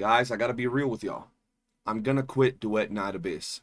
Guys, I gotta be real with y'all. I'm gonna quit Duet Night Abyss.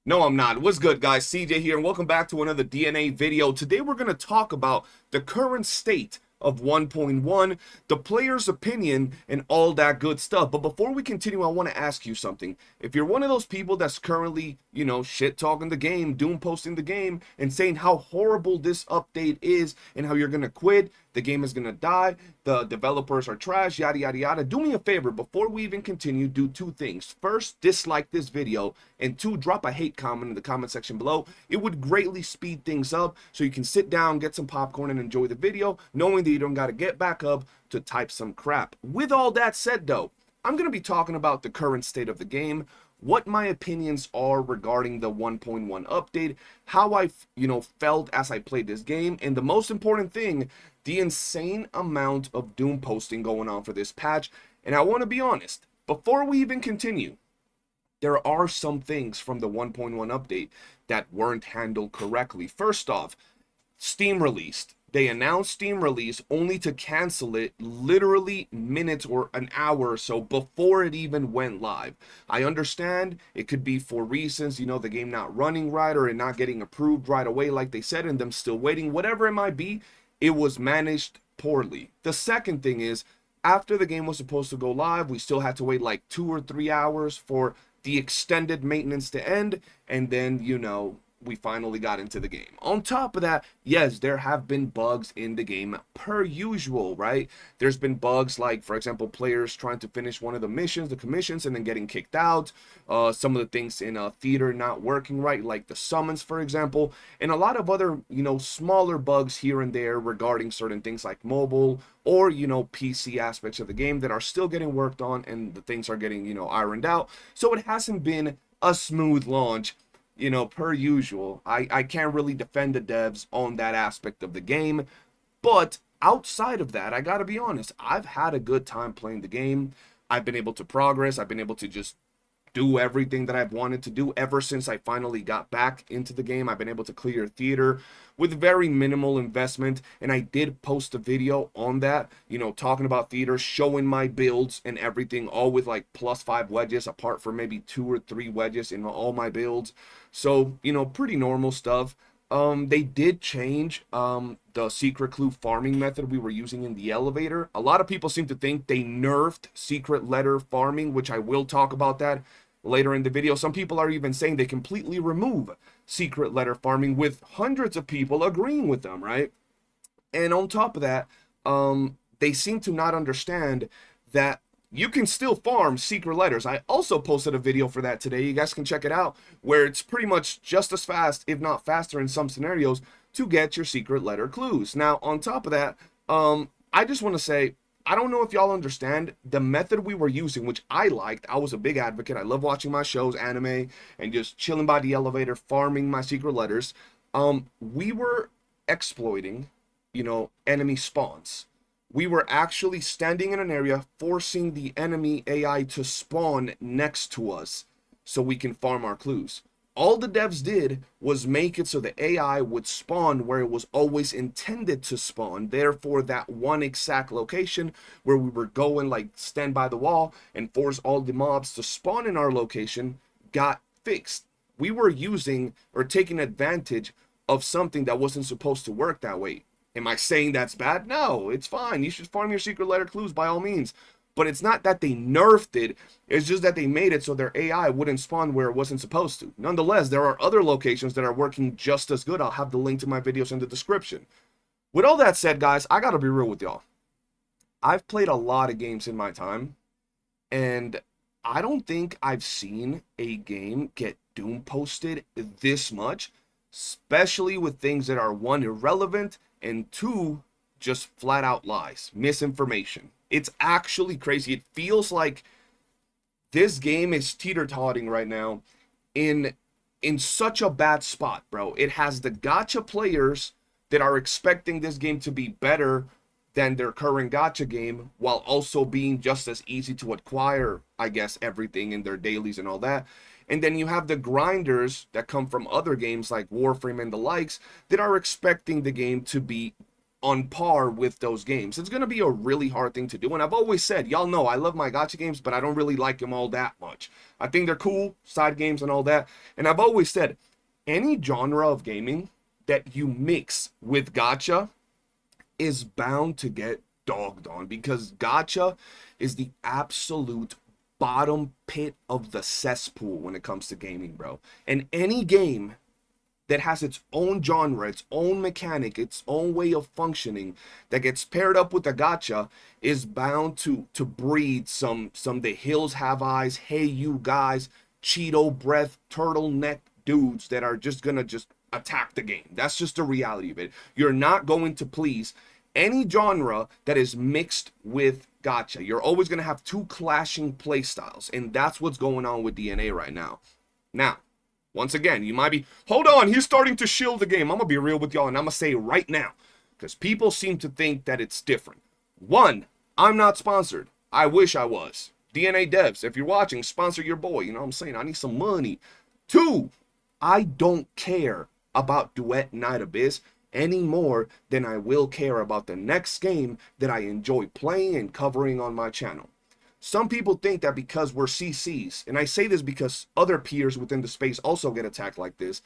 No, I'm not. What's good, guys? CJ here, and welcome back to another DNA video. Today, we're gonna talk about the current state of 1.1, the player's opinion, and all that good stuff. But before we continue, I want to ask you something. If you're one of those people that's currently, shit talking the game, doom posting the game, and saying how horrible this update is and how you're gonna quit, the game is gonna die, the developers are trash, yada yada yada, do me a favor before we even continue. Do two things. First, dislike this video, and two, drop a hate comment in the comment section below. It would greatly speed things up so you can sit down, get some popcorn, and enjoy the video, knowing that you don't gotta get back up to type some crap. With all that said, though, I'm gonna be talking about the current state of the game, what my opinions are regarding the 1.1 update, how I felt as I played this game, and the most important thing, the insane amount of doom posting going on for this patch. And I want to be honest, before we even continue, there are some things from the 1.1 update that weren't handled correctly. First off, Steam released. They announced Steam release only to cancel it literally minutes or an hour or so before it even went live. I understand it could be for reasons, the game not running right or it not getting approved right away like they said and them still waiting. Whatever it might be, it was managed poorly. The second thing is, after the game was supposed to go live, we still had to wait like 2 or 3 hours for the extended maintenance to end, and then, we finally got into the game. On top of that, yes, there have been bugs in the game per usual, right? There's been bugs like, for example, players trying to finish one of the missions, the commissions, and then getting kicked out. Some of the things in a theater not working right, like the summons, for example, and a lot of other, smaller bugs here and there regarding certain things like mobile or, PC aspects of the game that are still getting worked on, and the things are getting, ironed out. So it hasn't been a smooth launch, per usual. I can't really defend the devs on that aspect of the game, but outside of that, I gotta be honest, I've had a good time playing the game. I've been able to progress. I've been able to just do everything that I've wanted to do ever since I finally got back into the game. I've been able to clear theater with very minimal investment, and I did post a video on that, talking about theater, showing my builds and everything, all with like +5 wedges, apart from maybe 2 or 3 wedges in all my builds. So, pretty normal stuff. They did change the secret clue farming method we were using in the elevator. A lot of people seem to think they nerfed secret letter farming, which I will talk about that later in the video. Some people are even saying they completely remove secret letter farming, with hundreds of people agreeing with them, right? And on top of that, they seem to not understand that you can still farm secret letters. I also posted a video for that today. You guys can check it out, where it's pretty much just as fast, if not faster in some scenarios, to get your secret letter clues. Now, on top of that, I just want to say, I don't know if y'all understand the method we were using, which I liked. I was a big advocate. I love watching my shows, anime, and just chilling by the elevator, farming my secret letters. We were exploiting, enemy spawns. We were actually standing in an area, forcing the enemy AI to spawn next to us so we can farm our clues. All the devs did was make it so the AI would spawn where it was always intended to spawn. Therefore, that one exact location where we were going, like stand by the wall and force all the mobs to spawn in our location, got fixed. We were using or taking advantage of something that wasn't supposed to work that way. Am I saying that's bad? No, it's fine. You should farm your secret letter clues by all means. But it's not that they nerfed it. It's just that they made it so their AI wouldn't spawn where it wasn't supposed to. Nonetheless, there are other locations that are working just as good. I'll have the link to my videos in the description. With all that said, guys, I gotta be real with y'all. I've played a lot of games in my time, and I don't think I've seen a game get doom posted this much, especially with things that are, one, irrelevant, and two, just flat out lies, misinformation. It's actually crazy. It feels like this game is teeter-totting right now in such a bad spot, bro. It has the gacha players that are expecting this game to be better than their current gacha game, while also being just as easy to acquire, I guess, everything in their dailies and all that. And then you have the grinders that come from other games like Warframe and the likes that are expecting the game to be on par with those games. It's going to be a really hard thing to do. And I've always said, y'all know I love my gacha games, but I don't really like them all that much. I think they're cool, side games and all that. And I've always said, any genre of gaming that you mix with gacha is bound to get dogged on, because gacha is the absolute bottom pit of the cesspool when it comes to gaming, bro. And any game that has its own genre, its own mechanic, its own way of functioning, that gets paired up with a gacha is bound to breed some the hills have eyes, hey you guys, Cheeto breath, turtleneck dudes that are just gonna just attack the game. That's just the reality of it. You're not going to please any genre that is mixed with gacha. You're always gonna have two clashing play styles, and that's what's going on with DNA right now. Now, once again, you might be, hold on, he's starting to shield the game. I'm going to be real with y'all, and I'm going to say it right now, because people seem to think that it's different. One, I'm not sponsored. I wish I was. DNA devs, if you're watching, sponsor your boy. You know what I'm saying? I need some money. Two, I don't care about Duet Night Abyss any more than I will care about the next game that I enjoy playing and covering on my channel. Some people think that because we're CCs, and I say this because other peers within the space also get attacked like this,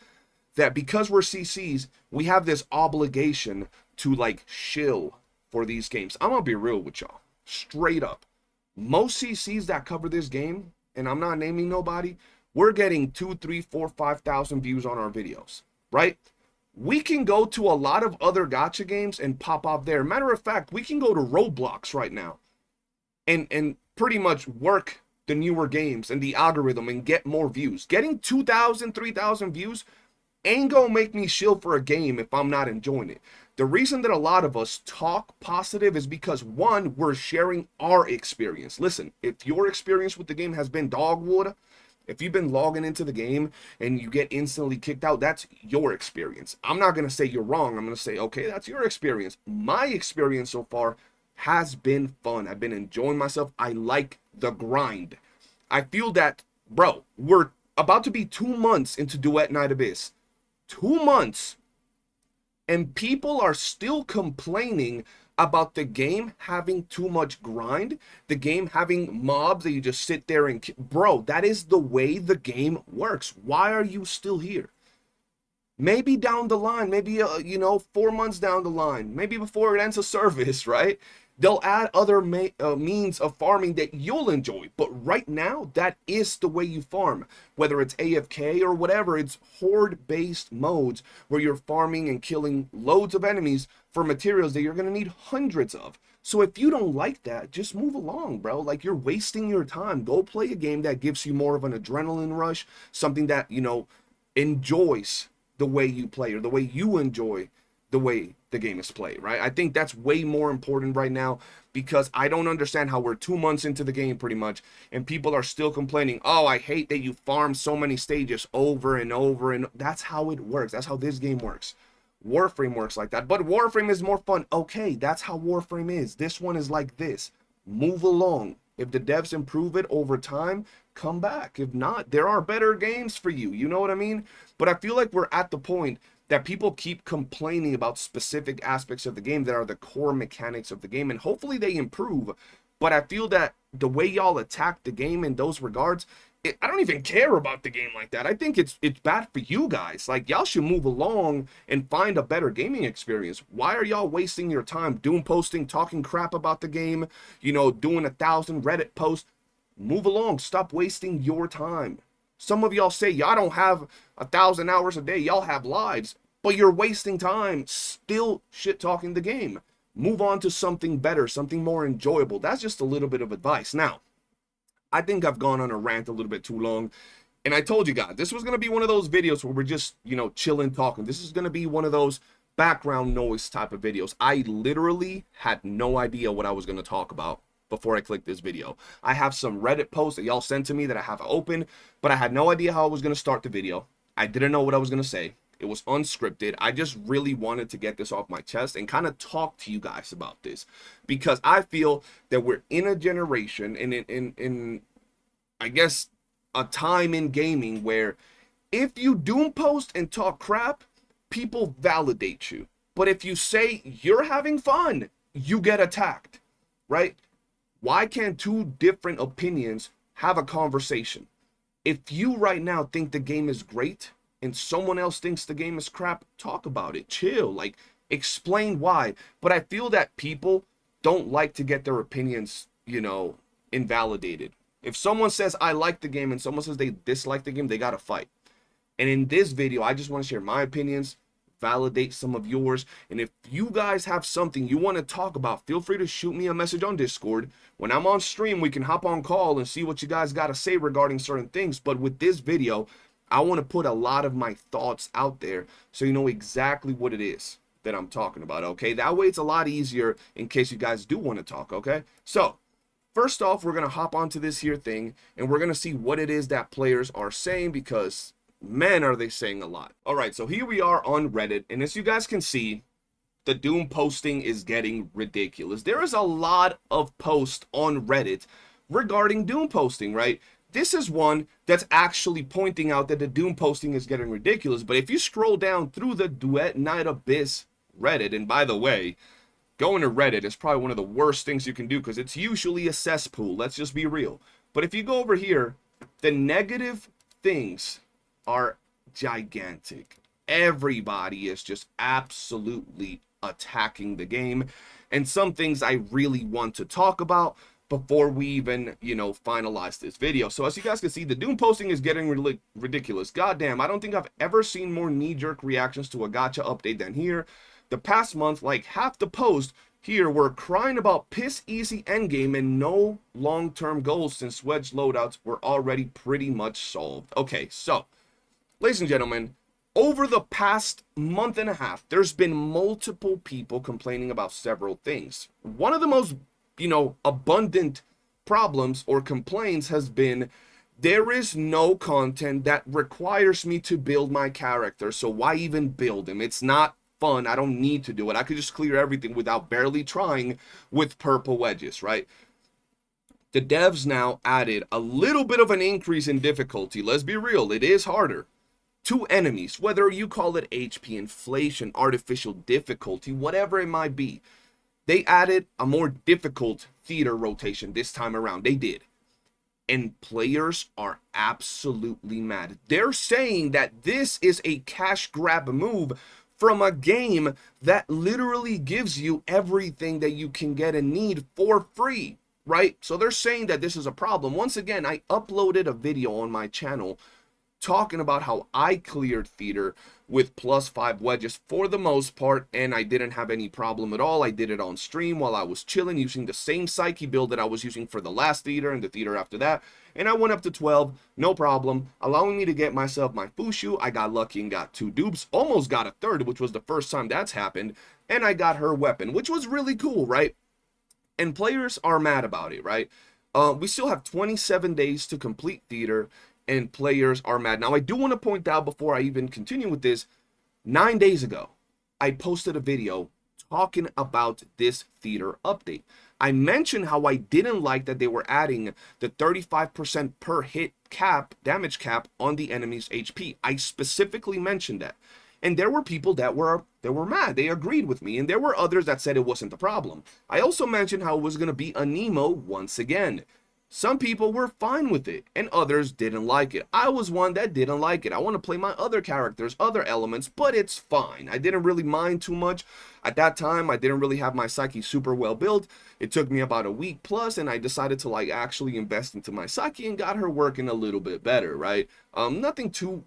that because we're CCs, we have this obligation to like shill for these games. I'm gonna be real with y'all, straight up. Most CCs that cover this game, and I'm not naming nobody, we're getting 2, 3, 4, 5,000 views on our videos, right? We can go to a lot of other gacha games and pop off there. Matter of fact, we can go to Roblox right now and pretty much work the newer games and the algorithm and get more views. Getting 2,000, 3,000 views ain't gonna make me shill for a game if I'm not enjoying it. The reason that a lot of us talk positive is because, one, we're sharing our experience. Listen, if your experience with the game has been dogwood, if you've been logging into the game and you get instantly kicked out, that's your experience. I'm not gonna say you're wrong. I'm gonna say, okay, that's your experience. My experience so far has been fun. I've been enjoying myself. I like the grind. I feel that, bro, we're about to be 2 months into Duet Night Abyss. 2 months. And people are still complaining about the game having too much grind, the game having mobs that you just sit there and... Bro, that is the way the game works. Why are you still here? Maybe down the line, maybe, 4 months down the line, maybe before it ends a service, right? They'll add other means of farming that you'll enjoy. But right now, that is the way you farm. Whether it's AFK or whatever, it's horde-based modes where you're farming and killing loads of enemies for materials that you're going to need hundreds of. So if you don't like that, just move along, bro. Like, you're wasting your time. Go play a game that gives you more of an adrenaline rush, something that, enjoys the way you play, or the way you enjoy the way the game is played, right? I think that's way more important right now, because I don't understand how we're 2 months into the game pretty much and people are still complaining, oh, I hate that you farm so many stages over and over. And that's how it works. That's how this game works. Warframe works like that, but Warframe is more fun. Okay, that's how Warframe is. This one is like this. Move along. If the devs improve it over time, come back. If not, there are better games for you. You know what I mean? But I feel like we're at the point that people keep complaining about specific aspects of the game that are the core mechanics of the game, and hopefully they improve. But I feel that the way y'all attack the game in those regards, I don't even care about the game like that. I think it's bad for you guys. Like, y'all should move along and find a better gaming experience. Why are y'all wasting your time doom posting, talking crap about the game, doing 1,000 Reddit posts? Move along. Stop wasting your time. Some of y'all say y'all don't have 1,000 hours a day. Y'all have lives, but you're wasting time still shit talking the game. Move on to something better, something more enjoyable. That's just a little bit of advice. Now, I think I've gone on a rant a little bit too long. And I told you guys, this was going to be one of those videos where we're just, chilling, talking. This is going to be one of those background noise type of videos. I literally had no idea what I was going to talk about before I clicked this video. I have some Reddit posts that y'all sent to me that I have open, but I had no idea how I was going to start the video. I didn't know what I was going to say. It was unscripted. I just really wanted to get this off my chest and kind of talk to you guys about this, because I feel that we're in a generation and in I guess a time in gaming where if you doom post and talk crap, people validate you. But if you say you're having fun, you get attacked, right? Why can't two different opinions have a conversation? If you right now think the game is great and someone else thinks the game is crap, talk about it. Chill. Like, explain why. But I feel that people don't like to get their opinions, invalidated. If someone says, I like the game, and someone says they dislike the game, they gotta fight. And in this video, I just want to share my opinions, validate some of yours. And if you guys have something you want to talk about, feel free to shoot me a message on Discord. When I'm on stream, we can hop on call and see what you guys got to say regarding certain things. But with this video, I want to put a lot of my thoughts out there so you know exactly what it is that I'm talking about, okay? That way it's a lot easier in case you guys do want to talk, okay? So, first off, we're going to hop onto this here thing, and we're going to see what it is that players are saying, because man, are they saying a lot. All right, so here we are on Reddit, and as you guys can see, the Doom posting is getting ridiculous. There is a lot of posts on Reddit regarding Doom posting, right? This is one that's actually pointing out that the Doom posting is getting ridiculous, but if you scroll down through the Duet Night Abyss Reddit, and by the way, going to Reddit is probably one of the worst things you can do because it's usually a cesspool, let's just be real. But if you go over here, the negative things are gigantic. Everybody is just absolutely attacking the game, and some things I really want to talk about before we even, finalize this video. So as you guys can see, the Doom posting is getting ridiculous. Goddamn, I don't think I've ever seen more knee-jerk reactions to a gacha update than here. The past month, like half the post here were crying about piss easy endgame and no long-term goals since wedge loadouts were already pretty much solved. Okay, so ladies and gentlemen, over the past month and a half, there's been multiple people complaining about several things. One of the most, abundant problems or complaints has been, there is no content that requires me to build my character, so why even build him? It's not fun. I don't need to do it. I could just clear everything without barely trying with purple wedges, right? The devs now added a little bit of an increase in difficulty. Let's be real, it is harder. 2 enemies, whether you call it HP, inflation, artificial difficulty, whatever it might be. They added a more difficult theater rotation this time around. They did. And players are absolutely mad. They're saying that this is a cash grab move from a game that literally gives you everything that you can get and need for free, right? So they're saying that this is a problem. Once again, I uploaded a video on my channel talking about how I cleared theater with +5 wedges for the most part, and I didn't have any problem at all. I did it on stream while I was chilling using the same psyche build that I was using for the last theater and the theater after that, and I went up to 12, no problem, allowing me to get myself my Fushu. I got lucky and got 2 dupes, almost got a 3rd, which was the first time that's happened, and I got her weapon, which was really cool, right? And players are mad about it, right? We still have 27 days to complete theater, and players are mad. Now, I do want to point out before I even continue with this, 9 days ago, I posted a video talking about this theater update. I mentioned how I didn't like that they were adding the 35% per hit cap, damage cap on the enemy's HP. I specifically mentioned that. And there were people that were mad. They agreed with me. And there were others that said it wasn't the problem. I also mentioned how it was going to be a Nemo once again. Some people were fine with it, and others didn't like it. I was one that didn't like it. I want to play my other characters, other elements, but it's fine. I didn't really mind too much. At that time, I didn't really have my psyche super well built. It took me about a week plus, and I decided to actually invest into my psyche and got her working a little bit better, right? Nothing too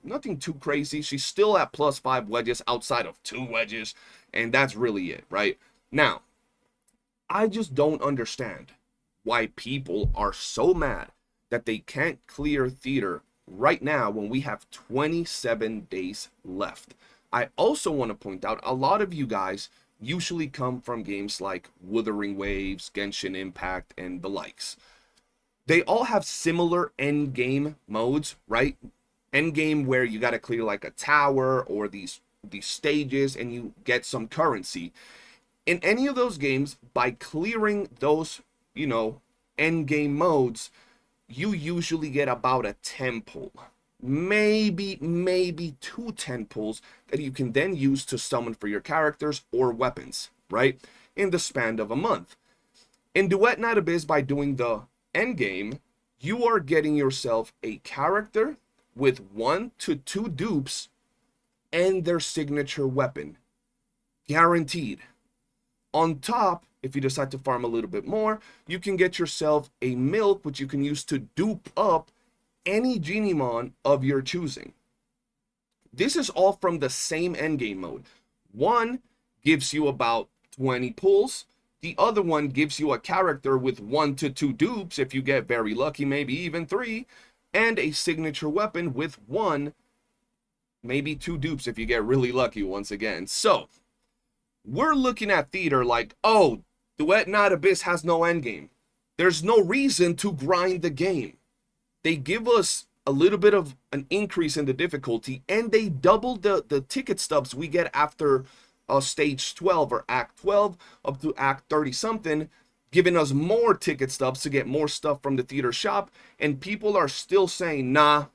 crazy. She's still at +5 wedges outside of 2 wedges, and that's really it, right? Now, I just don't understand why people are so mad that they can't clear theater right now when we have 27 days left. I also want to point out, a lot of you guys usually come from games like Wuthering Waves, Genshin Impact, and the likes. They all have similar endgame modes, right? Endgame where you got to clear like a tower or these stages and you get some currency. In any of those games, by clearing those end game modes, you usually get about a temple, maybe two 10 pulls that you can then use to summon for your characters or weapons, right? In the span of a month. In Duet Night Abyss, by doing the end game, you are getting yourself a character with 1 to 2 dupes and their signature weapon. Guaranteed. On top, if you decide to farm a little bit more, you can get yourself a milk, which you can use to dupe up any Genimon of your choosing. This is all from the same endgame mode. One gives you about 20 pulls. The other one gives you a character with 1 to 2 dupes, if you get very lucky, maybe even 3, and a signature weapon with 1, maybe 2 dupes if you get really lucky once again. So, we're looking at theater like, oh, Duet Night Abyss has no endgame. There's no reason to grind the game. They give us a little bit of an increase in the difficulty, and they double the ticket stubs we get after stage 12 or act 12 up to act 30 something, giving us more ticket stubs to get more stuff from the theater shop. And people are still saying, nah,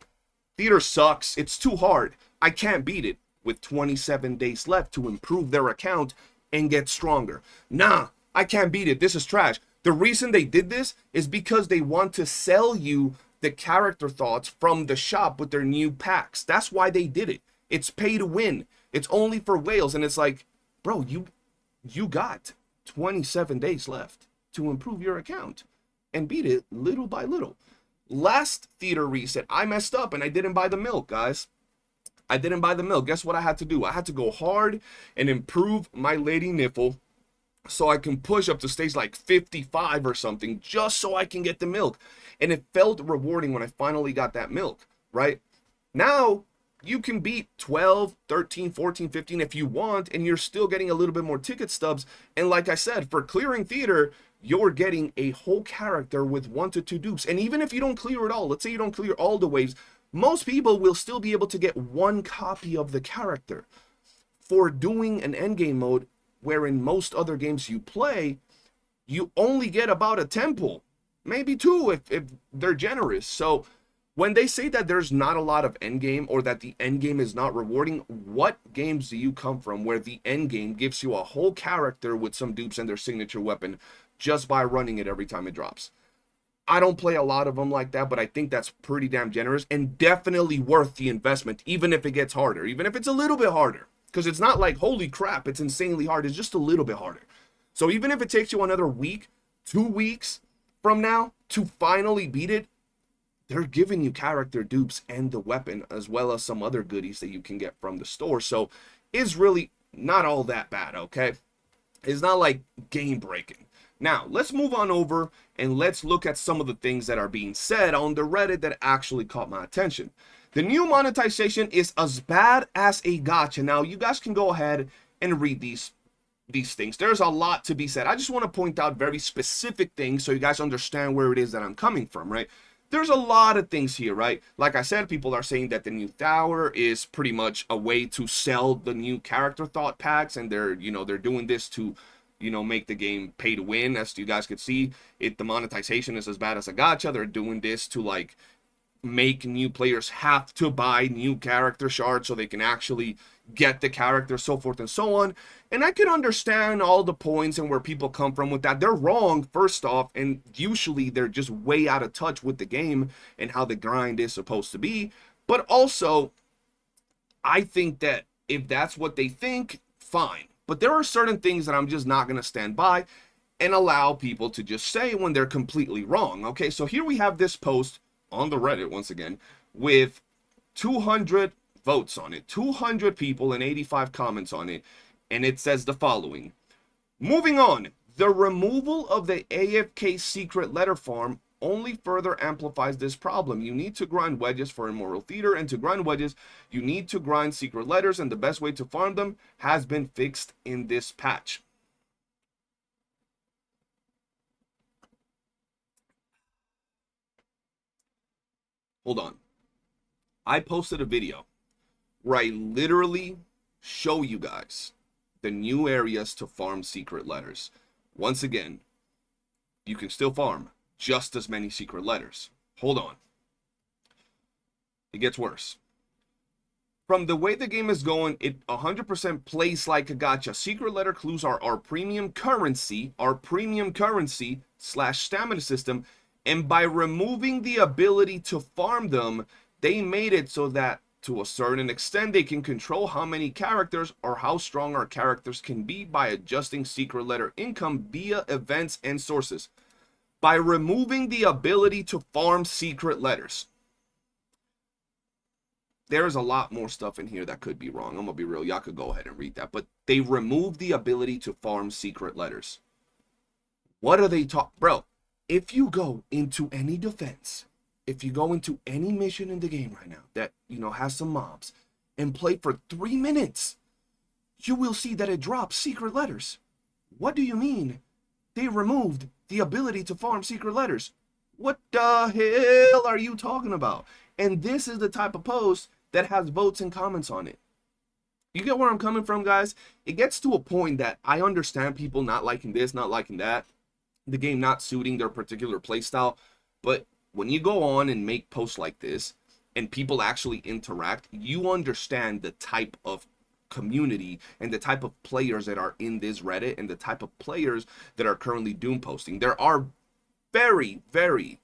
theater sucks, it's too hard, I can't beat it, with 27 days left to improve their account and get stronger. Nah, I can't beat it, this is trash. The reason they did this is because they want to sell you the character thoughts from the shop with their new packs. That's why they did it. It's pay to win. It's only for whales. And it's like, bro, you got 27 days left to improve your account and beat it little by little. Last theater reset, I messed up and I didn't buy the milk, guys. I didn't buy the milk. Guess what I had to do? I had to go hard and improve my Lady Niffle so I can push up to stage like 55 or something, just so I can get the milk. And it felt rewarding when I finally got that milk, right? Now, you can beat 12, 13, 14, 15 if you want, and you're still getting a little bit more ticket stubs. And like I said, for clearing theater, you're getting a whole character with 1 to 2 dupes. And even if you don't clear it all, let's say you don't clear all the waves, most people will still be able to get 1 copy of the character. For doing an endgame mode, where in most other games you play, you only get about a 10 pull, maybe 2 if they're generous. So when they say that there's not a lot of endgame or that the endgame is not rewarding, what games do you come from where the endgame gives you a whole character with some dupes and their signature weapon just by running it every time it drops? I don't play a lot of them like that, but I think that's pretty damn generous and definitely worth the investment, even if it gets harder, even if it's a little bit harder. Because it's not like, holy crap, it's insanely hard. It's just a little bit harder. So even if it takes you another week, 2 weeks from now to finally beat it, they're giving you character dupes and the weapon, as well as some other goodies that you can get from the store. So it's really not all that bad, okay? It's not like game breaking. Now, let's move on over and let's look at some of the things that are being said on the Reddit that actually caught my attention. The new monetization is as bad as a gacha. Now, you guys can go ahead and read these things. There's a lot to be said. I just want to point out very specific things so you guys understand where it is that I'm coming from, right? There's a lot of things here, right? Like I said, people are saying that the new tower is pretty much a way to sell the new character thought packs, and they're doing this to, make the game pay to win. As you guys could see, the monetization is as bad as a gacha. They're doing this to like make new players have to buy new character shards so they can actually get the character, so forth and so on. And I can understand all the points and where people come from with that. They're wrong, first off, and usually they're just way out of touch with the game and how the grind is supposed to be. But also, I think that if that's what they think, fine. But there are certain things that I'm just not going to stand by and allow people to just say when they're completely wrong. Okay, so here we have this post on the Reddit, once again, with 200 votes on it, 200 people and 85 comments on it, and it says the following. Moving on, the removal of the AFK secret letter farm only further amplifies this problem. You need to grind wedges for Immoral Theater, and to grind wedges, you need to grind secret letters, and the best way to farm them has been fixed in this patch. Hold on. I posted a video where I literally show you guys the new areas to farm secret letters. Once again, you can still farm just as many secret letters. Hold on. It gets worse. From the way the game is going, it 100% plays like a gacha. Secret letter clues are our premium currency slash stamina system, and by removing the ability to farm them, they made it so that to a certain extent they can control how many characters or how strong our characters can be by adjusting secret letter income via events and sources. By removing the ability to farm secret letters. There's a lot more stuff in here that could be wrong. I'm gonna be real. Y'all could go ahead and read that. But they removed the ability to farm secret letters. What are they talking? Bro, if you go into any defense, if you go into any mission in the game right now that, you know, has some mobs and play for 3 minutes, you will see that it drops secret letters. What do you mean? They removed the ability to farm secret letters. What the hell are you talking about? And this is the type of post that has votes and comments on it. You get where I'm coming from, guys? It gets to a point that I understand people not liking this, not liking that, the game not suiting their particular playstyle. But when you go on and make posts like this and people actually interact, you understand the type of community and the type of players that are in this Reddit and the type of players that are currently doom posting. There are very, very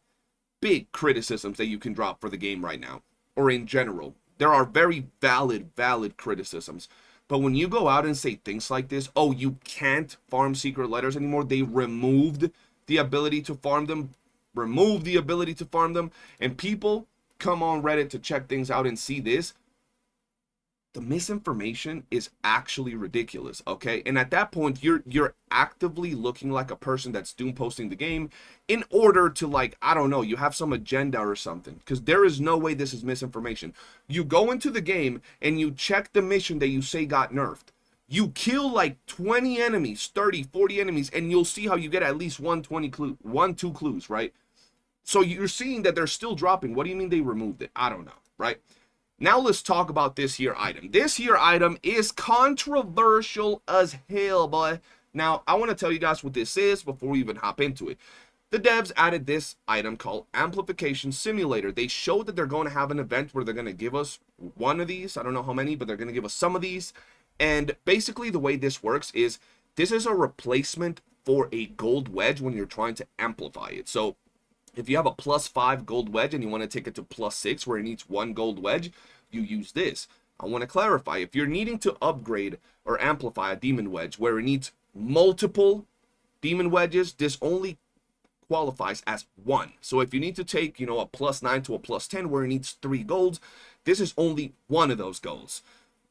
big criticisms that you can drop for the game right now, or in general. There are very valid criticisms. But when you go out and say things like this, oh, you can't farm secret letters anymore, they removed the ability to farm them, and people come on Reddit to check things out and see this, the misinformation is actually ridiculous, okay? And at that point, you're actively looking like a person that's doom posting the game in order to, like, I don't know, you have some agenda or something, because there is no way this is misinformation. You go into the game and you check the mission that you say got nerfed. You kill like 20 enemies, 30, 40 enemies, and you'll see how you get at least 2 clues, right? So you're seeing that they're still dropping. What do you mean they removed it? I don't know, right? Now let's talk about this here item. This here item is controversial as hell, boy. Now, I want to tell you guys what this is before we even hop into it. The devs added this item called Amplification Simulator. They showed that they're going to have an event where they're going to give us one of these. I don't know how many, but they're going to give us some of these. And basically the way this works is this is a replacement for a gold wedge when you're trying to amplify it. So if you have a +5 gold wedge and you want to take it to +6 where it needs 1 gold wedge, you use this. I want to clarify, if you're needing to upgrade or amplify a demon wedge where it needs multiple demon wedges, this only qualifies as 1. So if you need to take, you know, a +9 to a +10 where it needs 3 golds, this is only 1 of those golds.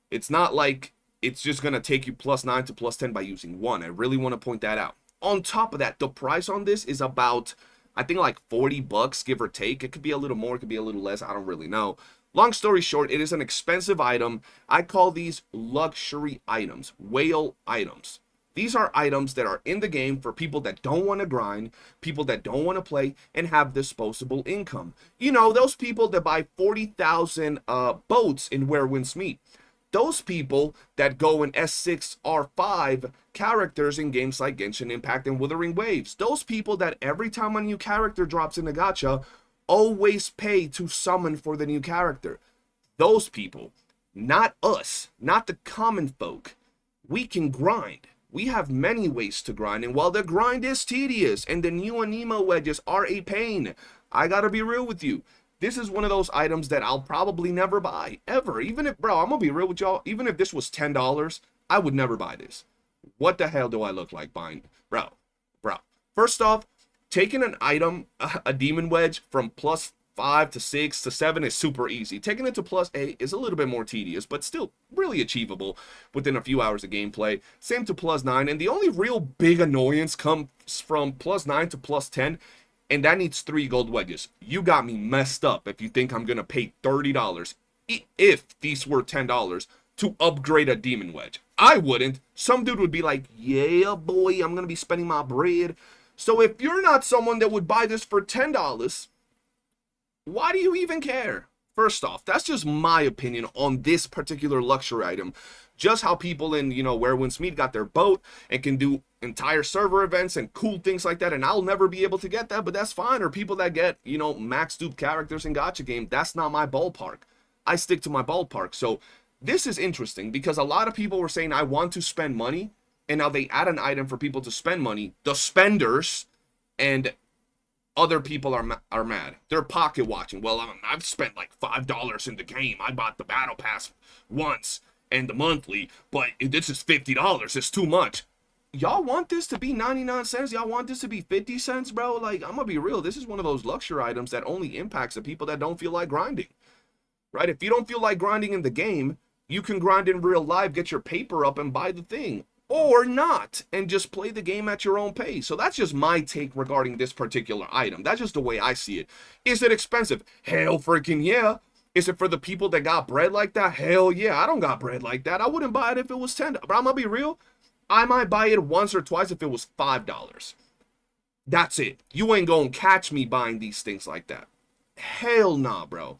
It's not like it's just going to take you +9 to +10 by using 1. I really want to point that out. On top of that, the price on this is about, I think, like $40, give or take. It could be a little more, it could be a little less, I don't really know. Long story short, it is an expensive item. I call these luxury items, whale items. These are items that are in the game for people that don't want to grind, people that don't want to play, and have disposable income. You know, those people that buy 40,000 boats in Where Winds Meet. Those people that go in S6 R5 characters in games like Genshin Impact and Wuthering Waves. Those people that every time a new character drops in a gacha, always pay to summon for the new character. Those people, not us, not the common folk. We can grind. We have many ways to grind, and while the grind is tedious and the new anemo wedges are a pain, I gotta be real with you. This is one of those items that I'll probably never buy, ever. Even if, bro, I'm gonna be real with y'all, even if this was $10, I would never buy this. What the hell do I look like buying? Bro. First off, taking an item, a demon wedge, from +5 to 6 to 7 is super easy. Taking it to +8 is a little bit more tedious, but still really achievable within a few hours of gameplay. Same to +9, and the only real big annoyance comes from +9 to +10, and that needs 3 gold wedges. You got me messed up if you think I'm gonna pay $30, if these were $10, to upgrade a demon wedge. I wouldn't. Some dude would be like, yeah, boy, I'm gonna be spending my bread. So if you're not someone that would buy this for $10, why do you even care? First off, that's just my opinion on this particular luxury item. Just how people in, you know, Where Winds Meet got their boat and can do entire server events and cool things like that, and I'll never be able to get that, but that's fine. Or people that get, you know, max dupe characters in gacha game, that's not my ballpark. I stick to my ballpark. So this is interesting because a lot of people were saying I want to spend money, and now they add an item for people to spend money, the spenders, and other people are mad. They're pocket watching. Well, I've spent like $5 in the game. I bought the battle pass once and the monthly, but this is $50. It's too much. Y'all want this to be 99 cents? Y'all want this to be 50 cents, bro? Like, I'm gonna be real. This is one of those luxury items that only impacts the people that don't feel like grinding, right? If you don't feel like grinding in the game, you can grind in real life, get your paper up, and buy the thing. Or not, and just play the game at your own pace. So that's just my take regarding this particular item. That's just the way I see it. Is it expensive? Hell freaking yeah. Is it for the people that got bread like that? Hell yeah. I don't got bread like that. I wouldn't buy it if it was $10. But I'm gonna be real. I might buy it once or twice if it was $5. That's it. You ain't gonna catch me buying these things like that. Hell nah, bro.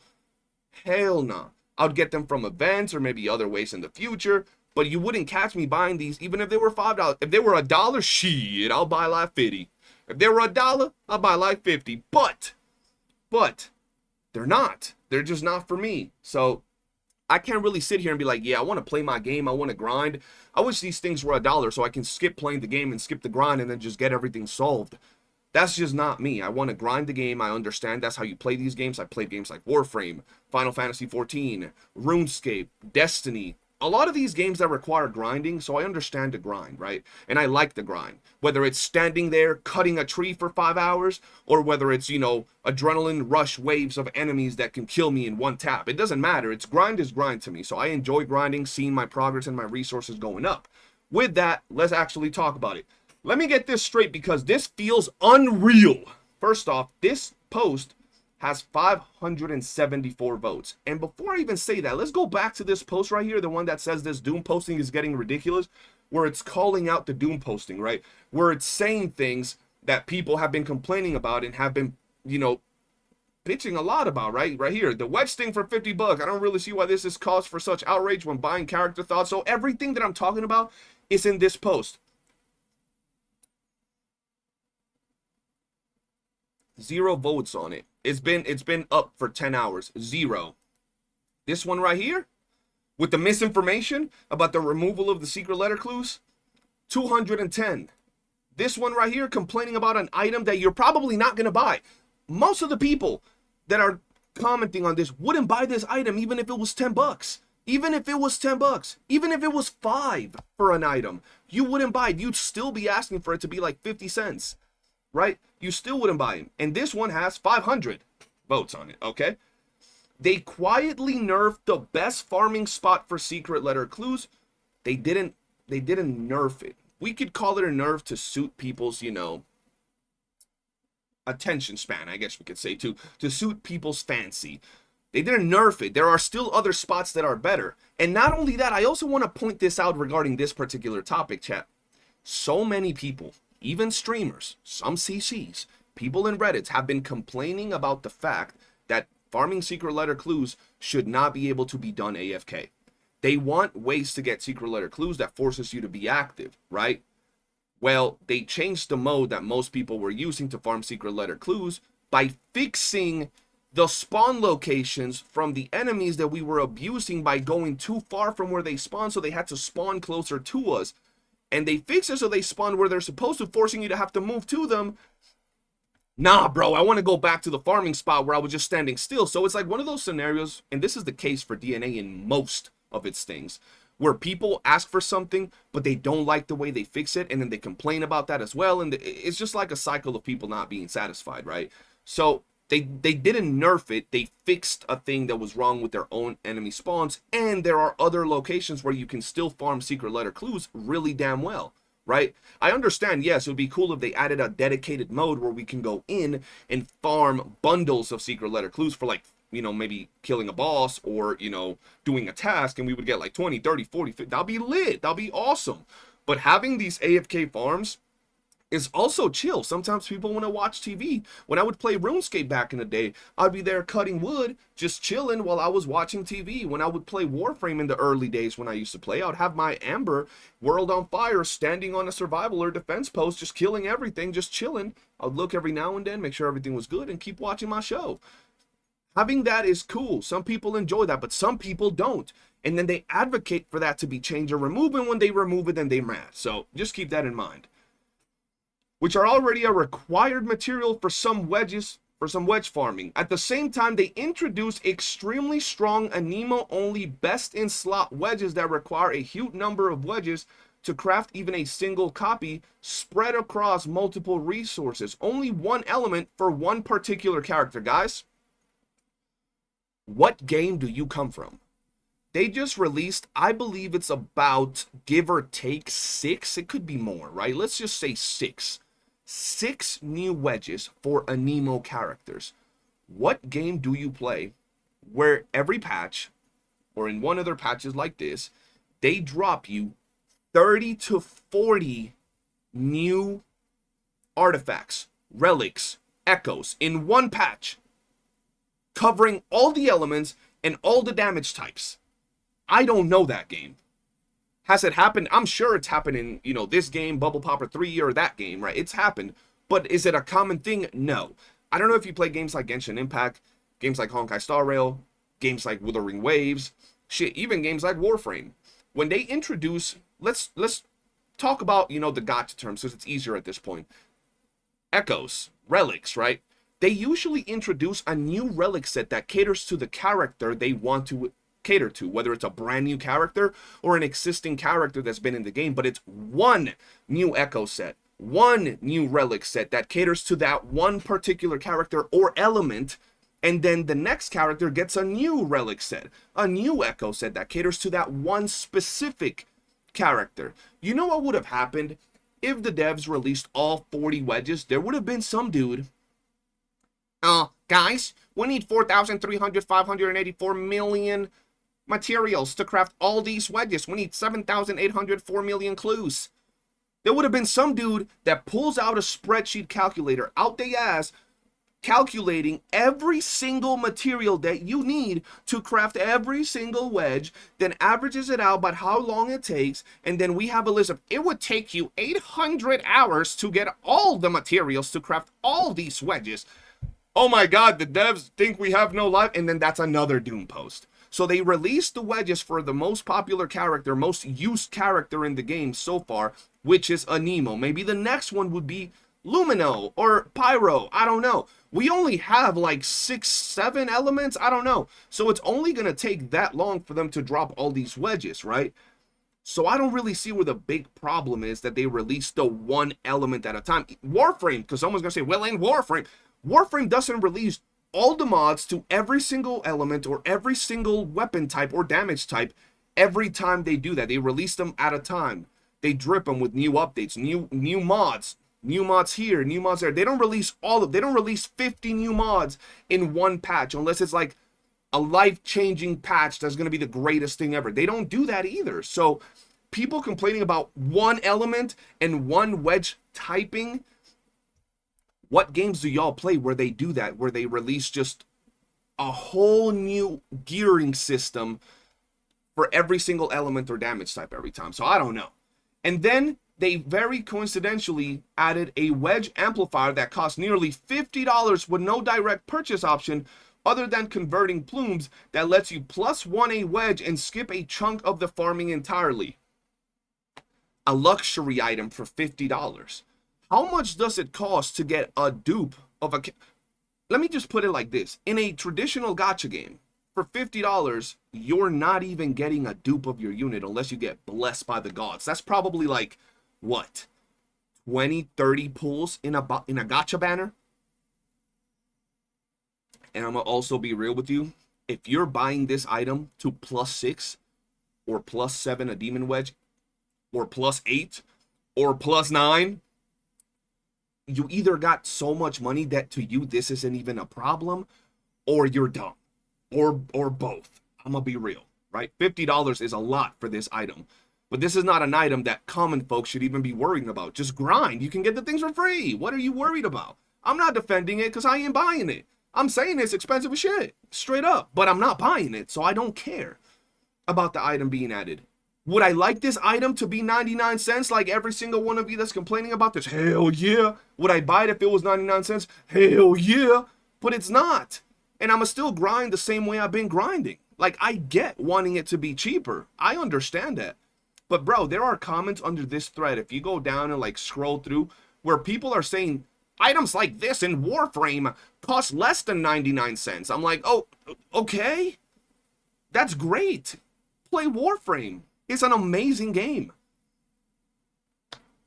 Hell nah. I would get them from events or maybe other ways in the future. But you wouldn't catch me buying these even if they were $5. If they were $1, shit, I'll buy like 50. If they were $1, I'll buy like 50. But they're not. They're just not for me. So I can't really sit here and be like, yeah, I want to play my game. I want to grind. I wish these things were $1 so I can skip playing the game and skip the grind and then just get everything solved. That's just not me. I want to grind the game. I understand that's how you play these games. I played games like Warframe, Final Fantasy XIV, RuneScape, Destiny. A lot of these games that require grinding, so I understand the grind, right? And I like the grind. Whether it's standing there cutting a tree for 5 hours, or whether it's, you know, adrenaline rush waves of enemies that can kill me in one tap. It doesn't matter. It's grind is grind to me. So I enjoy grinding, seeing my progress and my resources going up. With that, let's actually talk about it. Let me get this straight because this feels unreal. First off, this post has 574 votes. And before I even say that, let's go back to this post right here, the one that says this Doom posting is getting ridiculous, where it's calling out the Doom posting, right? Where it's saying things that people have been complaining about and have been, you know, bitching a lot about, right? Right here, the wedge sting for $50. I don't really see why this is cause for such outrage when buying character thoughts. So everything that I'm talking about is in this post. 0 votes on it. It's been up for 10 hours. 0. This one right here, with the misinformation about the removal of the secret letter clues, 210. This one right here, complaining about an item that you're probably not going to buy. Most of the people that are commenting on this wouldn't buy this item even if it was $10. Even if it was $10. Even if it was $5 for an item. You wouldn't buy it. You'd still be asking for it to be like 50 cents. Right? You still wouldn't buy him. And this one has 500 votes on it, okay? They quietly nerfed the best farming spot for secret letter clues. They didn't nerf it. We could call it a nerf to suit people's, you know, attention span, I guess we could say, to suit people's fancy. They didn't nerf it. There are still other spots that are better. And not only that, I also want to point this out regarding this particular topic, chat. So many people, even streamers, some CCs, people in Reddit have been complaining about the fact that farming secret letter clues should not be able to be done AFK. They want ways to get secret letter clues that forces you to be active, right? Well, they changed the mode that most people were using to farm secret letter clues by fixing the spawn locations from the enemies that we were abusing by going too far from where they spawn, so they had to spawn closer to us. And they fix it so they spawn where they're supposed to, forcing you to have to move to them. Nah, bro, I want to go back to the farming spot where I was just standing still. So it's like one of those scenarios, and this is the case for DNA in most of its things, where people ask for something, but they don't like the way they fix it, and then they complain about that as well. And it's just like a cycle of people not being satisfied, right? So they didn't nerf it. They fixed a thing that was wrong with their own enemy spawns, and there are other locations where you can still farm secret letter clues really damn well, right? I understand, yes, it would be cool if they added a dedicated mode where we can go in and farm bundles of secret letter clues for, like, you know, maybe killing a boss or, you know, doing a task, and we would get like 20, 30, 40, 50. That'll be lit. That'll be awesome. But having these AFK farms is also chill. Sometimes people want to watch TV. When I would play RuneScape back in the day, I'd be there cutting wood, just chilling while I was watching TV. When I would play Warframe in the early days when I used to play, I would have my Amber World on Fire standing on a survival or defense post, just killing everything, just chilling. I'd look every now and then, make sure everything was good, and keep watching my show. Having that is cool. Some people enjoy that, but some people don't. And then they advocate for that to be changed or removed, and when they remove it, then they're mad. So just keep that in mind. Which are already a required material for some wedges, for some wedge farming. At the same time, they introduce extremely strong anemo-only best-in-slot wedges that require a huge number of wedges to craft even a single copy spread across multiple resources. Only one element for one particular character. Guys, what game do you come from? They just released, I believe it's about, give or take, 6. It could be more, right? Let's just say 6. 6 new wedges for anemo characters. What game do you play where every patch, or in one of their patches like this, they drop you 30 to 40 new artifacts, relics, echoes in one patch, covering all the elements and all the damage types? I don't know that game. Has it happened? I'm sure it's happened in, you know, this game, Bubble Popper 3, or that game, right? It's happened. But is it a common thing? No. I don't know if you play games like Genshin Impact, games like Honkai Star Rail, games like Wuthering Waves, shit, even games like Warframe. When they introduce, let's talk about, you know, the gacha terms, because it's easier at this point. Echoes, relics, right? They usually introduce a new relic set that caters to the character they want to cater to, whether it's a brand new character or an existing character that's been in the game, but it's one new echo set, one new relic set that caters to that one particular character or element, and then the next character gets a new relic set, a new echo set that caters to that one specific character. You know what would have happened if the devs released all 40 wedges? There would have been some dude, guys, we need 4,584 million materials to craft all these wedges. We need 7,804 million clues. There would have been some dude that pulls out a spreadsheet calculator out their ass, calculating every single material that you need to craft every single wedge, then averages it out about how long it takes, and then we have a list of, it would take you 800 hours to get all the materials to craft all these wedges. Oh my god, the devs think we have no life, and then that's another Doom post. So they released the wedges for the most popular character, most used character in the game so far, which is Anemo. Maybe the next one would be Lumino or Pyro. I don't know. We only have like 6, 7 elements. I don't know. So it's only going to take that long for them to drop all these wedges, right? So I don't really see where the big problem is that they release the one element at a time. Warframe, because someone's going to say, well, in Warframe doesn't release all the mods to every single element or every single weapon type or damage type every time they do that. They release them at a time. They drip them with new updates, new mods here, new mods there. They don't release they don't release 50 new mods in one patch unless it's like a life-changing patch that's going to be the greatest thing ever. They don't do that either. So people complaining about one element and one wedge typing, what games do y'all play where they do that, where they release just a whole new gearing system for every single element or damage type every time? So I don't know. And then they very coincidentally added a wedge amplifier that costs nearly $50 with no direct purchase option other than converting plumes, that lets you +1 a wedge and skip a chunk of the farming entirely. A luxury item for $50. How much does it cost to get a dupe of a... Let me just put it like this. In a traditional gacha game, for $50, you're not even getting a dupe of your unit unless you get blessed by the gods. That's probably like, what, 20, 30 pulls in a gacha banner? And I'm going to also be real with you. If you're buying this item to +6 or +7 a demon wedge, or +8 or +9, you either got so much money that to you this isn't even a problem, or you're dumb, or both. I'm gonna be real, right? $50 is a lot for this item. But this is not an item that common folks should even be worrying about. Just grind. You can get the things for free. What are you worried about? I'm not defending it because I ain't buying it. I'm saying it's expensive as shit. Straight up. But I'm not buying it, so I don't care about the item being added. Would I like this item to be 99 cents like every single one of you that's complaining about this? Hell yeah. Would I buy it if it was 99 cents? Hell yeah. But it's not. And I'ma still grind the same way I've been grinding. Like, I get wanting it to be cheaper. I understand that. But bro, there are comments under this thread, if you go down and like scroll through, where people are saying items like this in Warframe cost less than 99 cents. I'm like, oh, okay. That's great. Play Warframe. It's an amazing game.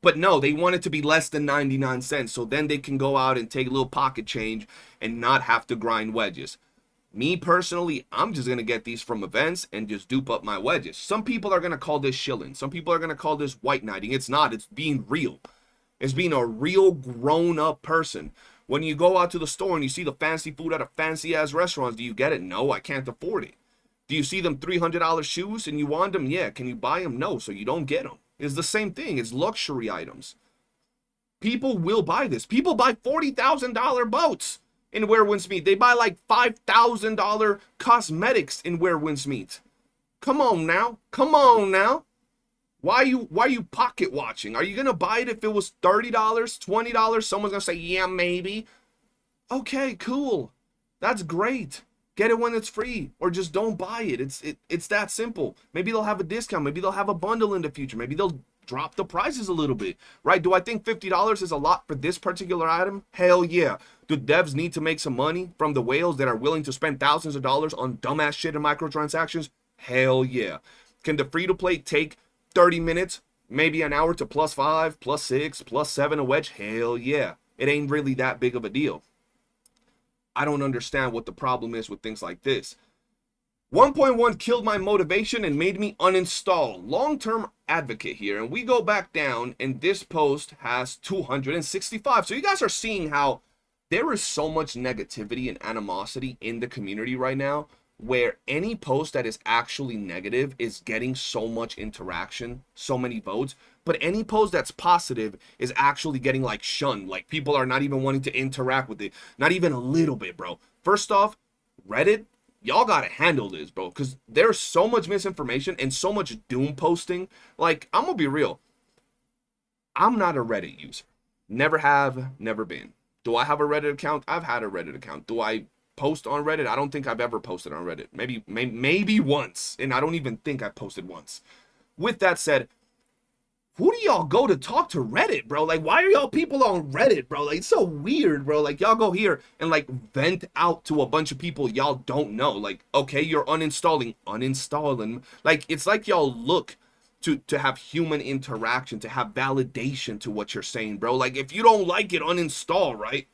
But no, they want it to be less than 99 cents, so then they can go out and take a little pocket change and not have to grind wedges. Me personally, I'm just going to get these from events and just dupe up my wedges. Some people are going to call this shilling. Some people are going to call this white knighting. It's not. It's being real. It's being a real grown-up person. When you go out to the store and you see the fancy food at a fancy-ass restaurant, do you get it? No, I can't afford it. Do you see them $300 shoes and you want them? Yeah. Can you buy them? No, so you don't get them. It's the same thing. It's luxury items. People will buy this. People buy $40,000 boats in Where Winds Meet. They buy like $5,000 cosmetics in Where Winds Meet. Come on now. Come on now. Why are you pocket watching? Are you going to buy it if it was $30, $20? Someone's going to say, yeah, maybe. Okay, cool. That's great. Get it when it's free, or just don't buy it. It's that simple. Maybe they'll have a discount. Maybe they'll have a bundle in the future. Maybe they'll drop the prices a little bit, right? Do I think $50 is a lot for this particular item? Hell yeah. Do devs need to make some money from the whales that are willing to spend thousands of dollars on dumbass shit and microtransactions? Hell yeah. Can the free-to-play take 30 minutes, maybe an hour to +5, +6, +7 a wedge? Hell yeah. It ain't really that big of a deal. I don't understand what the problem is with things like this. 1.1 killed my motivation and made me uninstall. Long-term advocate here. And we go back down and this post has 265. So you guys are seeing how there is so much negativity and animosity in the community right now, where any post that is actually negative is getting so much interaction, so many votes, but any post that's positive is actually getting like shunned. Like people are not even wanting to interact with it, not even a little bit, bro. First off, Reddit, y'all gotta handle this, bro, because there's so much misinformation and so much doom posting. Like, I'm gonna be real, I'm not a Reddit user, never have, never been. Do I have a Reddit account? I've had a Reddit account. Do I post on Reddit? I don't think I've ever posted on Reddit. Maybe once, and I don't even think I posted once. With that said, who do y'all go to talk to Reddit, bro? Like, why are y'all people on Reddit, bro? Like, it's so weird, bro. Like, y'all go here and like vent out to a bunch of people y'all don't know. Like, okay, you're uninstalling. Like, it's like y'all look to have human interaction, to have validation to what you're saying, bro. Like, if you don't like it, uninstall, right?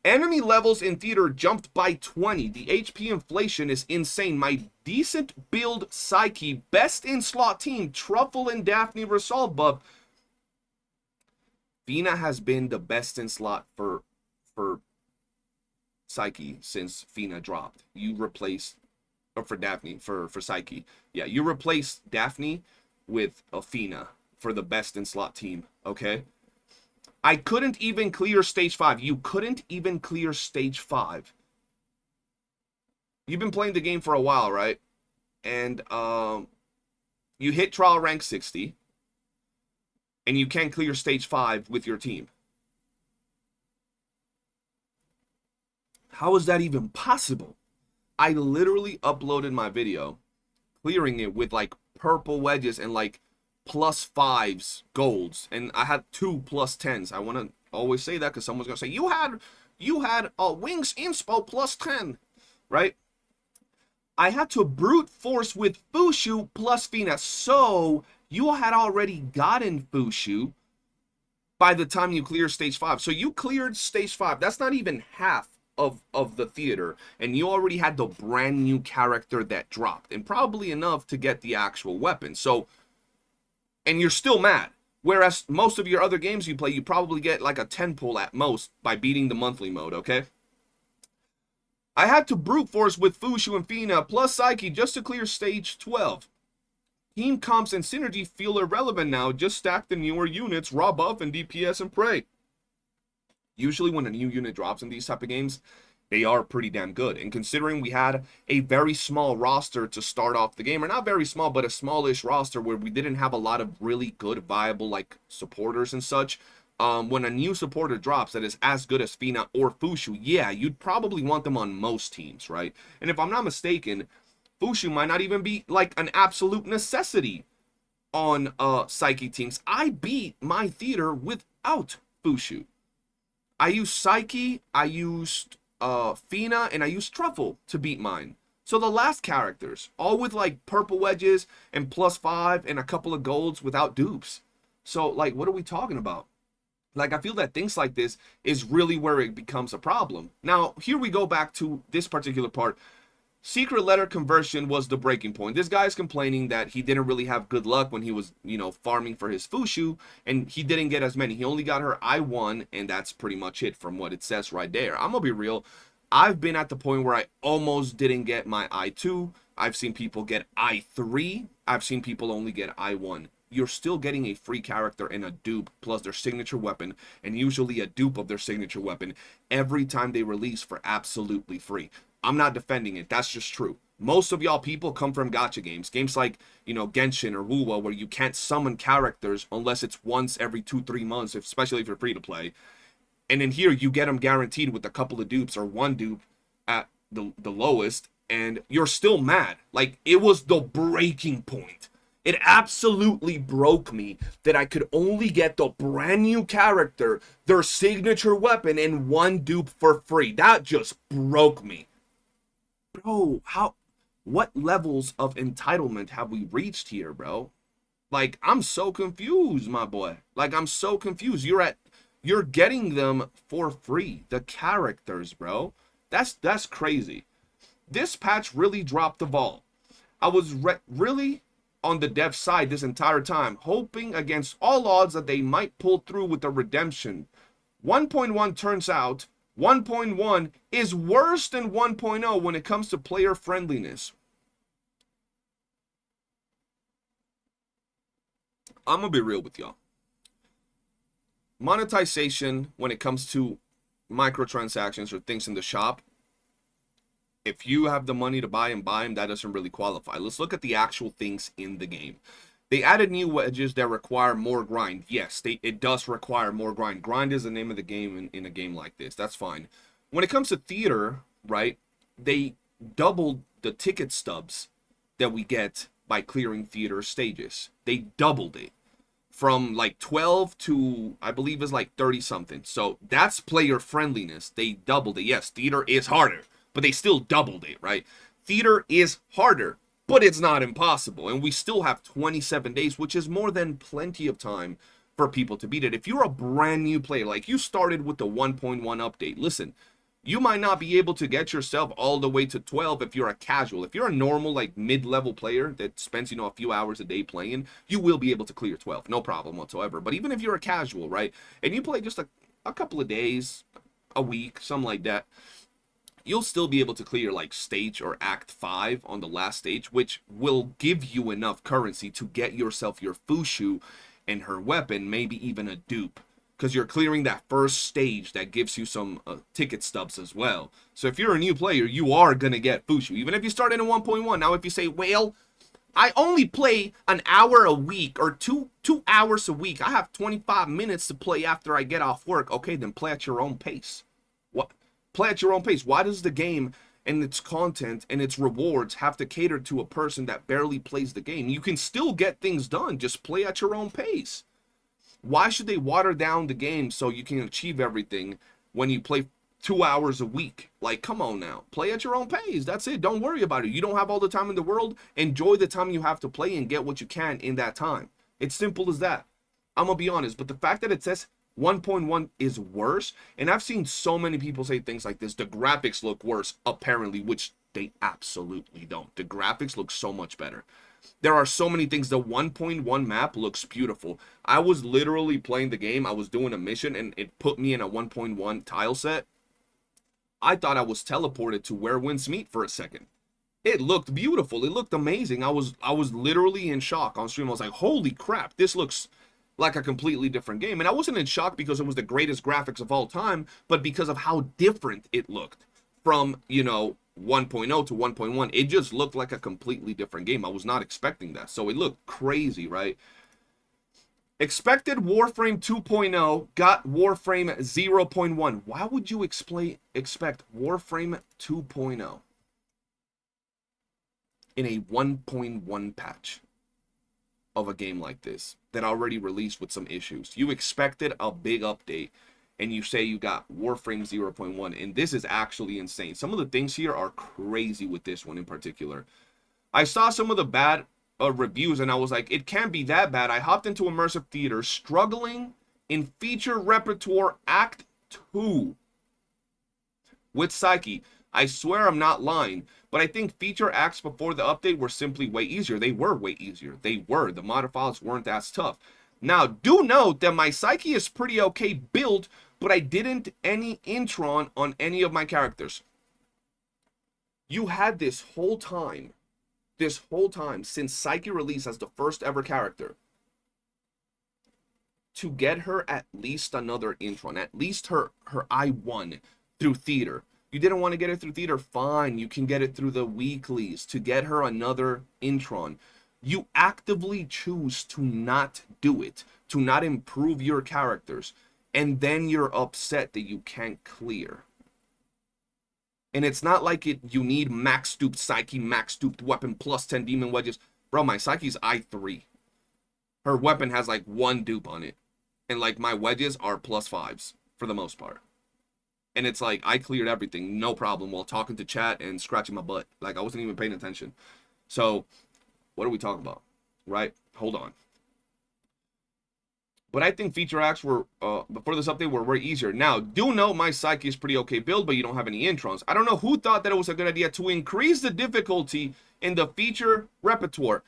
Enemy levels in theater jumped by 20. The HP inflation is insane. My decent build Psyche, best in slot team, Truffle and Daphne Resolve buff. Fina has been the best in slot for Psyche since Fina dropped. You replaced, or for Daphne, for Psyche. Yeah, you replaced Daphne with Fina for the best in slot team, okay? I couldn't even clear stage 5. You couldn't even clear stage 5. You've been playing the game for a while, right? And you hit trial rank 60. And you can't clear stage 5 with your team. How is that even possible? I literally uploaded my video clearing it with like purple wedges and like +5s golds, and I had 2 +10s. I want to always say that because someone's gonna say you had wings inspo +10, right? I had to brute force with Fushu plus Fina, so you had already gotten Fushu by the time you clear stage 5. So you cleared stage 5. That's not even half of the theater, and you already had the brand new character that dropped, and probably enough to get the actual weapon. So, and you're still mad. Whereas most of your other games you play, you probably get like a 10 pull at most by beating the monthly mode, okay? I had to brute force with Fushu and Fina plus Psyche just to clear stage 12. Team comps and synergy feel irrelevant now. Just stack the newer units, raw buff, and DPS and pray. Usually when a new unit drops in these type of games, they are pretty damn good. And considering we had a very small roster to start off the game, or not very small, but a smallish roster where we didn't have a lot of really good, viable, like, supporters and such, when a new supporter drops that is as good as Fina or Fushu, yeah, you'd probably want them on most teams, right? And if I'm not mistaken, Fushu might not even be, like, an absolute necessity on Psyche teams. I beat my theater without Fushu. I used Psyche, I used Fina, and I used Truffle to beat mine. So the last characters, all with like purple wedges and +5 and a couple of golds without dupes. So like, what are we talking about? Like, I feel that things like this is really where it becomes a problem. Now, here we go back to this particular part. Secret letter conversion was the breaking point. This guy is complaining that he didn't really have good luck when he was, you know, farming for his Fushu, and he didn't get as many. He only got her I1, and that's pretty much it from what it says right there. I'm gonna be real. I've been at the point where I almost didn't get my I2. I've seen people get I3. I've seen people only get I1. You're still getting a free character and a dupe plus their signature weapon, and usually a dupe of their signature weapon every time they release for absolutely free. I'm not defending it. That's just true. Most of y'all people come from gacha games. Games like, you know, Genshin or Wuwa, where you can't summon characters unless it's once every 2-3 months, especially if you're free to play. And in here, you get them guaranteed with a couple of dupes or one dupe at the lowest, and you're still mad. Like, it was the breaking point. It absolutely broke me that I could only get the brand new character, their signature weapon, and one dupe for free. That just broke me. Bro, what levels of entitlement have we reached here, bro? Like, I'm so confused, my boy. Like, I'm so confused. You're getting them for free, the characters, bro. That's crazy. This patch really dropped the ball. I was really on the dev side this entire time, hoping against all odds that they might pull through with the redemption. 1.1 turns out 1.1 is worse than 1.0 when it comes to player friendliness. I'm gonna be real with y'all. Monetization, when it comes to microtransactions or things in the shop, if you have the money to buy them, that doesn't really qualify. Let's look at the actual things in the game. They added new wedges that require more grind. Yes, it does require more grind. Grind is the name of the game in a game like this. That's fine. When it comes to theater, right, they doubled the ticket stubs that we get by clearing theater stages. They doubled it from like 12 to, I believe, is like 30 something. So that's player friendliness. They doubled it. Yes, theater is harder, but they still doubled it, right? Theater is harder, but it's not impossible. And we still have 27 days, which is more than plenty of time for people to beat it. If you're a brand new player, like you started with the 1.1 update, listen, you might not be able to get yourself all the way to 12 if you're a casual. If you're a normal, like, mid-level player that spends, you know, a few hours a day playing, you will be able to clear 12. No problem whatsoever. But even if you're a casual, right, and you play just a couple of days, a week, something like that, you'll still be able to clear like stage or act 5 on the last stage, which will give you enough currency to get yourself your Fushu and her weapon, maybe even a dupe, because you're clearing that first stage that gives you some ticket stubs as well. So if you're a new player, you are gonna get Fushu, even if you start in a 1.1. Now if you say, well, I only play an hour a week or two hours a week, I have 25 minutes to play after I get off work, okay, then play at your own pace. What? Play at your own pace. Why does the game and its content and its rewards have to cater to a person that barely plays the game? You can still get things done. Just play at your own pace. Why should they water down the game so you can achieve everything when you play 2 hours a week? Like, come on now. Play at your own pace. That's it. Don't worry about it. You don't have all the time in the world. Enjoy the time you have to play and get what you can in that time. It's simple as that. I'm going to be honest. But the fact that it says 1.1 is worse, and I've seen so many people say things like this, the graphics look worse, apparently, which they absolutely don't. The graphics look so much better. There are so many things. The 1.1 map looks beautiful. I was literally playing the game, I was doing a mission, and it put me in a 1.1 tile set. I thought I was teleported to where winds meet for a second. It looked beautiful. It looked amazing. I was literally in shock on stream. I was like, holy crap, this looks like a completely different game. And I wasn't in shock because it was the greatest graphics of all time, but because of how different it looked from, 1.0 to 1.1. It just looked like a completely different game. I was not expecting that. So it looked crazy, right? Expected Warframe 2.0 got Warframe 0.1. Why would you expect Warframe 2.0 in a 1.1 patch of a game like this that already released with some issues? You expected a big update, and you say you got Warframe 0.1, and this is actually insane. Some of the things here are crazy with this one in particular. I saw some of the bad reviews, and I was like, it can't be that bad. I hopped into immersive theater, struggling in feature repertoire Act 2 with Psyche. I swear I'm not lying, but I think feature acts before the update were simply way easier. They were way easier. They were. The mod files weren't as tough. Now, do note that my Psyche is pretty okay built, but I didn't any Intron on any of my characters. You had this whole time since Psyche released as the first ever character to get her at least another Intron, at least her I1 through theater. You didn't want to get it through theater, fine, you can get it through the weeklies to get her another Intron. You actively choose to not do it, to not improve your characters, and then you're upset that you can't clear. And it's not like you need max duped Psyche, max duped weapon, plus 10 demon wedges. Bro, my Psyche's I3. Her weapon has like 1 dupe on it. And like my wedges are plus 5s for the most part. And it's like I cleared everything, no problem, while talking to chat and scratching my butt. Like I wasn't even paying attention. So what are we talking about? Right? Hold on. But I think feature acts were, before this update, were way easier. Now, do note my Psyche is pretty okay build, but you don't have any Introns. I don't know who thought that it was a good idea to increase the difficulty in the feature repertoire.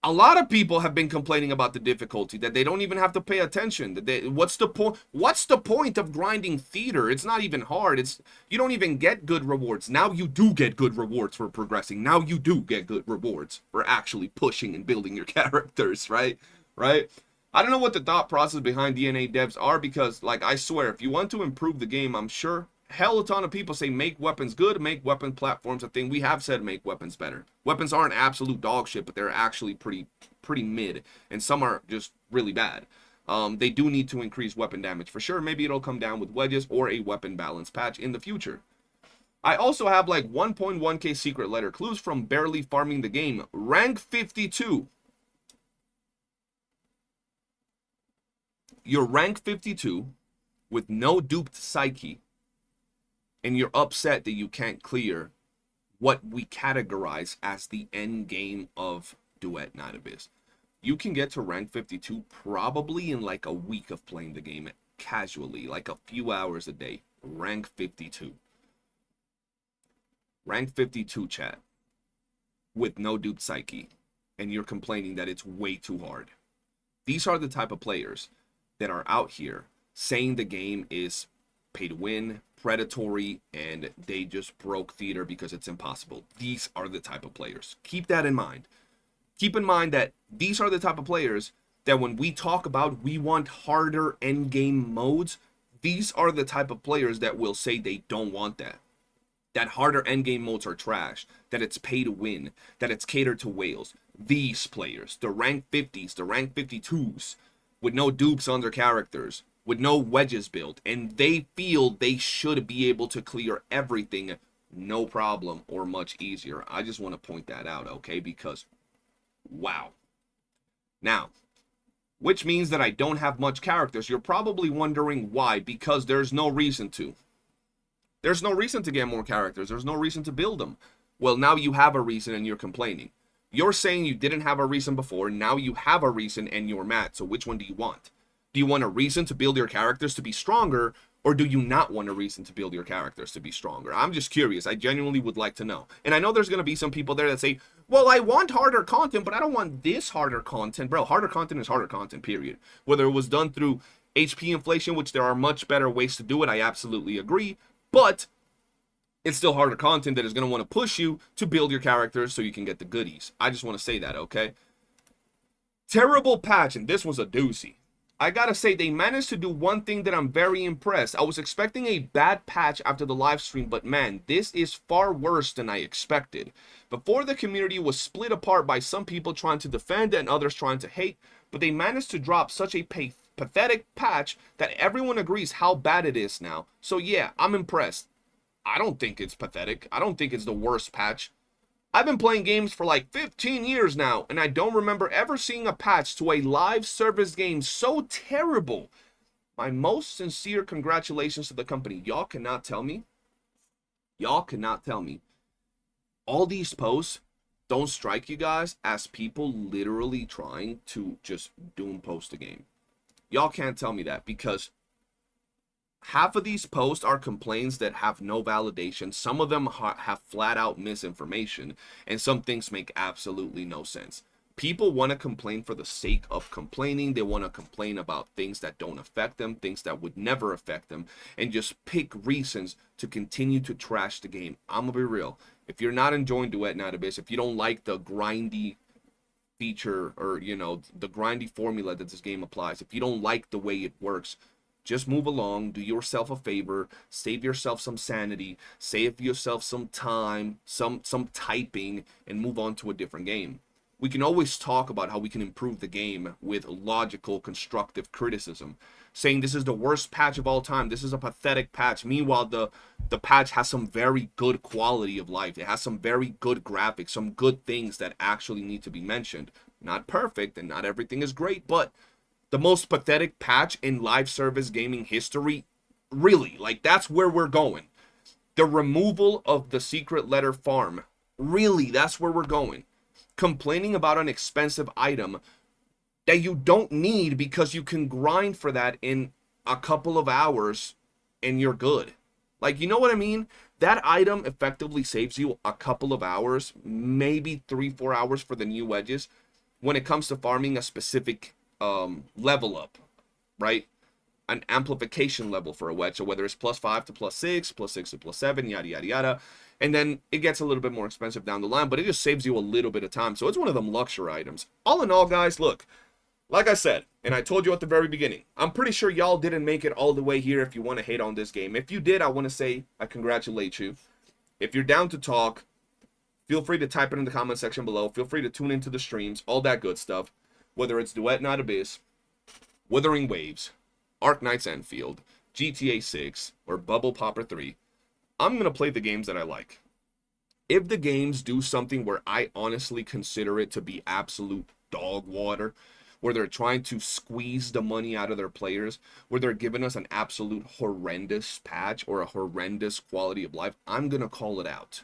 A lot of people have been complaining about the difficulty, that they don't even have to pay attention. What's the point? What's the point of grinding theater? It's not even hard. You don't even get good rewards. Now you do get good rewards for progressing. Now you do get good rewards for actually pushing and building your characters, right? Right? I don't know what the thought process behind DNA devs are, because, like, I swear, if you want to improve the game, I'm sure hell a ton of people say make weapons good, make weapon platforms a thing. We have said make weapons better. Weapons aren't absolute dog shit, but they're actually pretty mid, and some are just really bad. They do need to increase weapon damage for sure. Maybe it'll come down with wedges or a weapon balance patch in the future. I also have like 1.1k secret letter clues from barely farming the game. Rank 52. You're rank 52 with no duped Psyche, and you're upset that you can't clear what we categorize as the end game of Duet Night Abyss. You can get to rank 52 probably in like a week of playing the game casually, like a few hours a day. Rank 52. Rank 52, chat, with no duped Psyche, and you're complaining that it's way too hard. These are the type of players that are out here saying the game is pay to win, predatory, and they just broke theater because it's impossible. These are the type of players. Keep that in mind. Keep in mind that these are the type of players that when we talk about we want harder endgame modes, these are the type of players that will say they don't want that. That harder endgame modes are trash, that it's pay to win, that it's catered to whales. These players, the rank 50s, the rank 52s, with no dupes on their characters, with no wedges built, and they feel they should be able to clear everything no problem or much easier. I just want to point that out, okay? Because, wow. Now, which means that I don't have much characters. You're probably wondering why. Because there's no reason to. There's no reason to get more characters. There's no reason to build them. Well, now you have a reason and you're complaining. You're saying you didn't have a reason before. Now you have a reason and you're mad. So which one do you want? Do you want a reason to build your characters to be stronger? Or do you not want a reason to build your characters to be stronger? I'm just curious. I genuinely would like to know. And I know there's going to be some people there that say, well, I want harder content, but I don't want this harder content. Bro, harder content is harder content, period. Whether it was done through HP inflation, which there are much better ways to do it, I absolutely agree. But it's still harder content that is going to want to push you to build your characters so you can get the goodies. I just want to say that, okay? Terrible patch, and this was a doozy. I gotta say, they managed to do one thing that I'm very impressed. I was expecting a bad patch after the live stream, but man, this is far worse than I expected. Before, the community was split apart by some people trying to defend and others trying to hate, but they managed to drop such a pathetic patch that everyone agrees how bad it is now. So yeah, I'm impressed. I don't think it's pathetic. I don't think it's the worst patch. I've been playing games for like 15 years now, and I don't remember ever seeing a patch to a live service game so terrible. My most sincere congratulations to the company. Y'all cannot tell me. All these posts don't strike you guys as people literally trying to just doom post a game. Y'all can't tell me that, because half of these posts are complaints that have no validation. Some of them have flat out misinformation, and some things make absolutely no sense. People want to complain for the sake of complaining. They want to complain about things that don't affect them, things that would never affect them, and just pick reasons to continue to trash the game. I'm gonna be real. If you're not enjoying Duet Night Abyss, if you don't like the grindy feature, or you know, the grindy formula that this game applies, if you don't like the way it works, just move along, do yourself a favor, save yourself some sanity, save yourself some time, some typing, and move on to a different game. We can always talk about how we can improve the game with logical, constructive criticism, saying this is the worst patch of all time, this is a pathetic patch. Meanwhile, the patch has some very good quality of life. It has some very good graphics, some good things that actually need to be mentioned. Not perfect, and not everything is great, but the most pathetic patch in live service gaming history, really, like, that's where we're going. The removal of the secret letter farm, really, that's where we're going. Complaining about an expensive item that you don't need because you can grind for that in a couple of hours and you're good. Like, you know what I mean? That item effectively saves you a couple of hours, maybe 3-4 hours for the new wedges when it comes to farming a specific level up, right? An amplification level for a wedge, so whether it's +5 to +6, +6 to +7, yada yada yada, and then it gets a little bit more expensive down the line, but it just saves you a little bit of time. So it's one of them luxury items. All in all, guys, look, like I said, and I told you at the very beginning, I'm pretty sure y'all didn't make it all the way here if you want to hate on this game. If you did, I want to say I congratulate you. If you're down to talk, feel free to type it in the comment section below. Feel free to tune into the streams, all that good stuff. Whether it's Duet Night Abyss, Wuthering Waves, Ark Knights Enfield, GTA 6, or Bubble Popper 3, I'm going to play the games that I like. If the games do something where I honestly consider it to be absolute dog water, where they're trying to squeeze the money out of their players, where they're giving us an absolute horrendous patch or a horrendous quality of life, I'm going to call it out.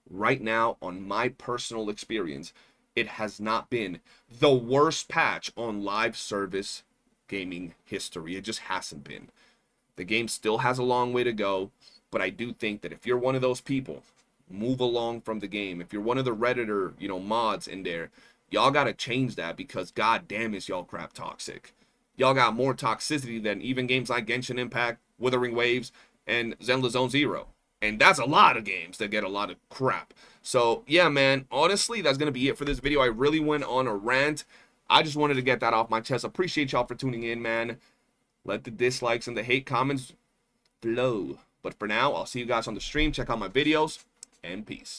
Right now, on my personal experience, it has not been the worst patch on live service gaming history. It just hasn't been. The game still has a long way to go, but I do think that if you're one of those people, move along from the game. If you're one of the Redditor, you know, mods in there, y'all gotta change that, because god damn is y'all crap toxic. Y'all got more toxicity than even games like Genshin Impact, Wuthering Waves, and Zenless Zone Zero. And that's a lot of games that get a lot of crap. So, yeah, man, honestly, that's going to be it for this video. I really went on a rant. I just wanted to get that off my chest. Appreciate y'all for tuning in, man. Let the dislikes and the hate comments flow. But for now, I'll see you guys on the stream. Check out my videos, and peace.